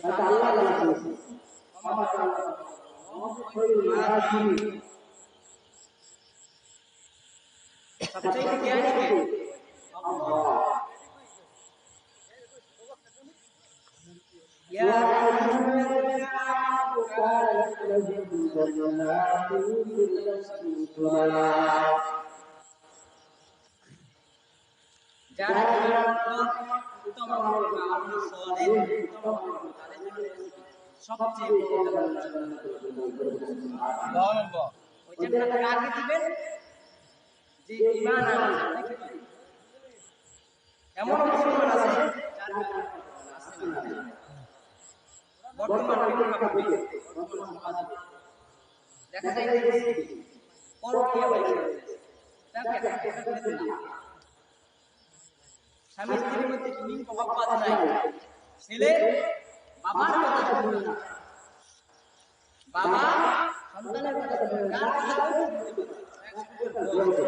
হয়তো আল্লাহ জানেন ক্ষমা করে সবচেয়ে জ্ঞানী কে? আল্লাহ। ইয়া আইয়ুহাল্লাযীনা আমানু কানা লাকুম জান্নাতুন যারা উত্তম আমল সালেহ উত্তম আমল তাদের জন্য সবচেয়ে বড় জান্নাত। সুবহানাল্লাহ। ওই জান্নাত কাকে দিবেন? যে ঈমান আনছে। এমন মুসলমান আছে যার আছে না। বর্তমান প্রেক্ষাপটে বর্তমান সমাজে দেখা যায় যে পরকীয়া বাইরে তাকে একটা না স্বামী স্ত্রীর মধ্যে কি মহব্বত নাই, ছেলে বাবার কথা শুনবে না, বাবা সন্তানের কথা শুনবে না, কার কথা শুনবে?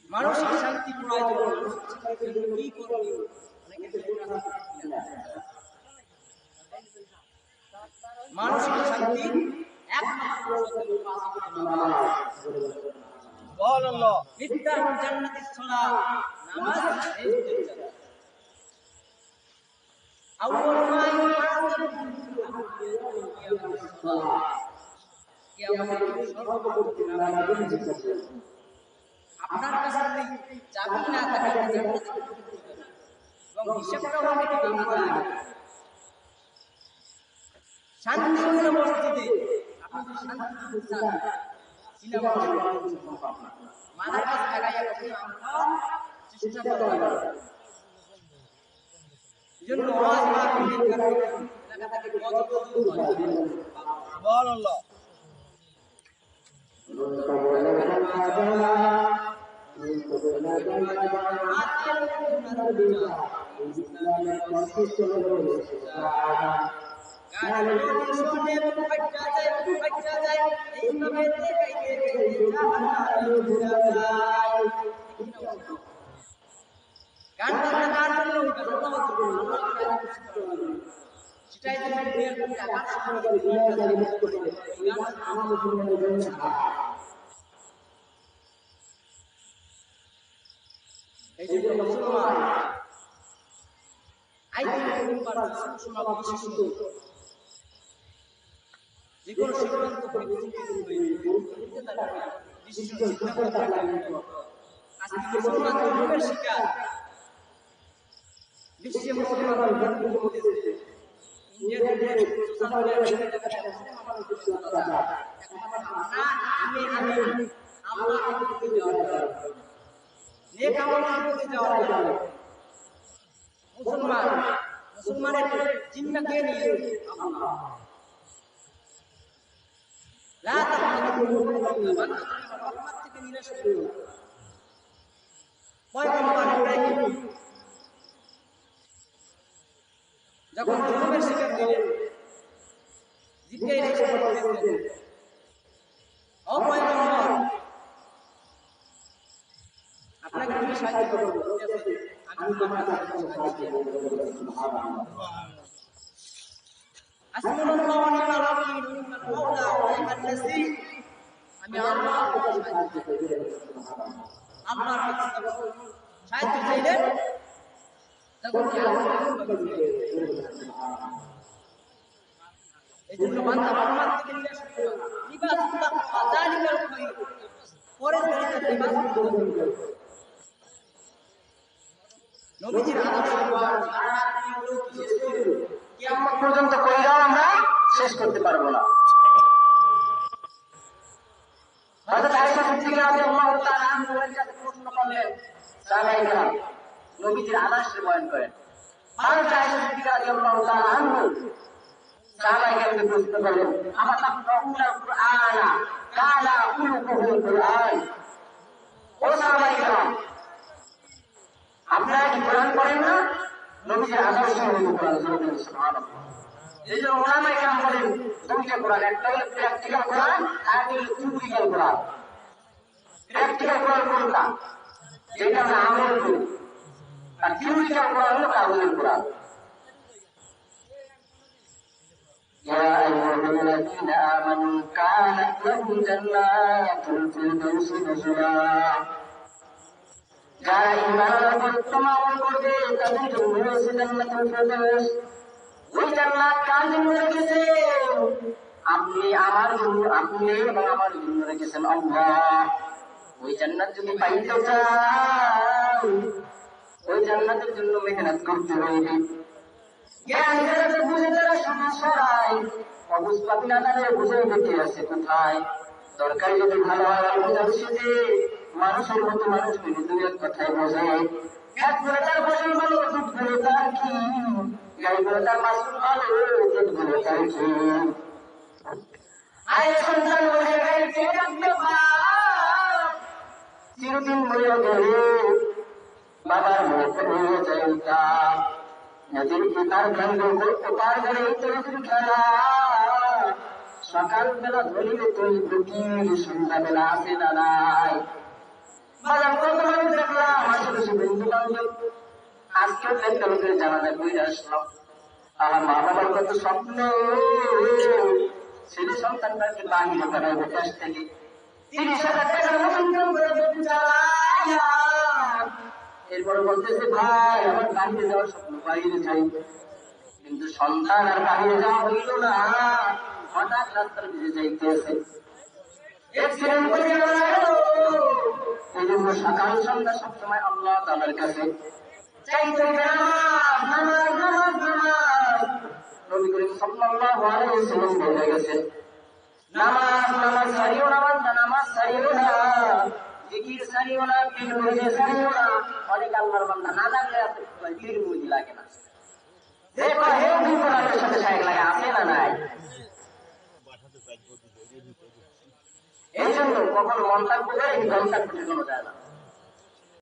মানসিক শান্তি প্রয়োজন। মানসিক শান্তির জন্য কি করবে? মানসিক শান্তি একমাত্র সুবহানাল্লাহ। মিফতাহুল জান্নাতিস সালাত, নামাজ বেহেশতের চাবি। আউয়ালু মা ইউহাসাবু কিয়ামতের দিন সর্বপ্রথম নামাজের হিসাব। আপনার কাছে যদি চাবি না থাকে আপনি জান্নাতে ঢুকতে পারবেন না, এবং হিসাবটাও হবে কি নামাজ। শান্তিপূর্ণ মসজিদে আপনি যদি শান্তি চান, সিনেমা মাথার কাছে লাগাইয়া আপনি চেষ্টা করবেন। এজন্য ওয়াজ মাহফিলের কারণে এলাকা থেকে গজব শুরু হয়। সুবহানাল্লাহ। এই যে মুসলমান যে কোনো সিদ্ধান্ত আজকে মুসলমান ধর্মের শিকার, বিশ্বে মুসলমান মুসলমানের জিম্মা কে নিয়ে থেকে নিরাশ যখন জুলুমের শিকার হলেন জিজ্ঞাসা করতেছেন, ও পয়গম্বর আপনাকে কি সাহায্য করব? আমি তোমার কাছে সাহায্য করব। সুবহানাল্লাহ। আসমানুল্লাহ ওয়া নি'মাল ওয়াকিল নি'মাল মাওলা ওয়া নি'মান নাসীর। আমি আল্লাহর কাছে সাহায্য চাই। আল্লাহর কাছে সাহায্য চাইলে তখন কি এই জন্য বান্দা বারবার থেকে নিরাশ হবে না। লিবাসুল্লাহ যালিকাল খায়র, পরে তরিকা লিবাস নবীজির আদর্শ কিয়ামত পর্যন্ত কইরাও আমরা শেষ করতে পারবো না। হযরত আয়েশা সিদ্দিকা রাদিয়াল্লাহু তাআলা আনহার কাছে প্রশ্ন করলেন, সাহাবায়েরা নবীজির আদর্শ বয়ান করেন। হযরত আয়েশা সিদ্দিকা রাদিয়াল্লাহু তাআলা আনহা সাহাবায়েরা প্রশ্ন করলেন, আমাতা তাকুলুল কুরআনা কালা উলুকুল কুরআন। ও সাহাবায়েরা, আপনারা কি কোরআন পড়েন না? নবীজির আদর্শ হলো কোরআন। সুবহানাল্লাহ। এই যে ওলামায়ে কেরাম বলেন দুইটা কোরআন, একটা হলো প্র্যাকটিক্যাল কোরআন আর একটা হলো থিওরিটিক্যাল কোরআন। প্র্যাকটিক্যাল কোরআন কোনটা? যেটা আমরা আমল করি, আর থিওরিটিক্যাল কোরআন হলো কাগজের কোরআন। يا أيها الذين آمنوا كانت لكم جنات الفردوس نزلا যারা ঈমান আমল করবে তাদের জন্য রয়েছে জান্নাতুল ফেরদৌস। ওই জান্নাত কার জন্য রেখেছে? আপনি আমার জন্য, আপনি এবং আমার জন্য রেখেছেন আল্লাহ। ওই জান্নাত যদি পাইতে চান, ওই জান্নাতের জন্য মেহনত করতে হবে। জ্ঞান যারা বুঝে তারা শুধু সরাই, অবুঝ পাবি না তাদের বুঝে বেঁচে আছে কোথায়। দরকার যদি ভালো হয় বোঝার সাথে মানুষের মতো মানুষ মিলে দুই এক কথায় বোঝে। এক করে তার ফসল ভালো, দুধ করে তার কি, গাই করে তার মাসুল ভালো, দুধ করে তার কি। আয় সন্তান বলে গাইতে রাখবে বাপ, চিরদিন মরে গেলে বাবার মুখে হয়ে যায় তার। নদীর পিতার গন্ধ করতে পারবে তোর খেলা, সকালবেলা ধরিলে তুই দুটির, সন্ধ্যাবেলা আসে না নাই। বাজার কত মানুষ দেখলাম আশেপাশে বন্ধু বান্ধব, আজকেও একটা লোকের জানাজা বইরে আসলাম। আমার মা বাবার কত স্বপ্ন, ছেলে সন্তানটাকে বাহিরে পাঠাবো দেশ থেকে, 30,000 টাকার মতন করে যদি চালায়। এরপরে বলতেছে ভাই আমার বাহিরে যাওয়ার স্বপ্ন, বাইরে যাই, কিন্তু সন্তান আর বাহিরে যাওয়া হইল না। হঠাৎ রাস্তার ভিজে যাইতেছে, অ্যাক্সিডেন্ট করে মারা গেল। এই জন্য সকাল সন্ধ্যা সবসময় আল্লাহ তাআলার কাছে চাইতে হবে নামাজ, নামাজ, নামাজ, নামাজ। নবী করিম সাল্লাল্লাহু আলাইহি ওয়াসাল্লাম বলে গেছেন, নামাজ নামাজ ছাড়িও না বান্দা, নামাজ ছাড়িও না, জিকির ছাড়িও না, পীর মুরিদ ছাড়িও না। অনেক আল্লাহর বান্দা না লাগলে আছে পীর মুরিদ লাগে না, দেখো হে বিপদের সাথে শায়েখ লাগে, আছে না নাই? এই জন্য কখন মনটা করে ঘন্টা করে যায় না।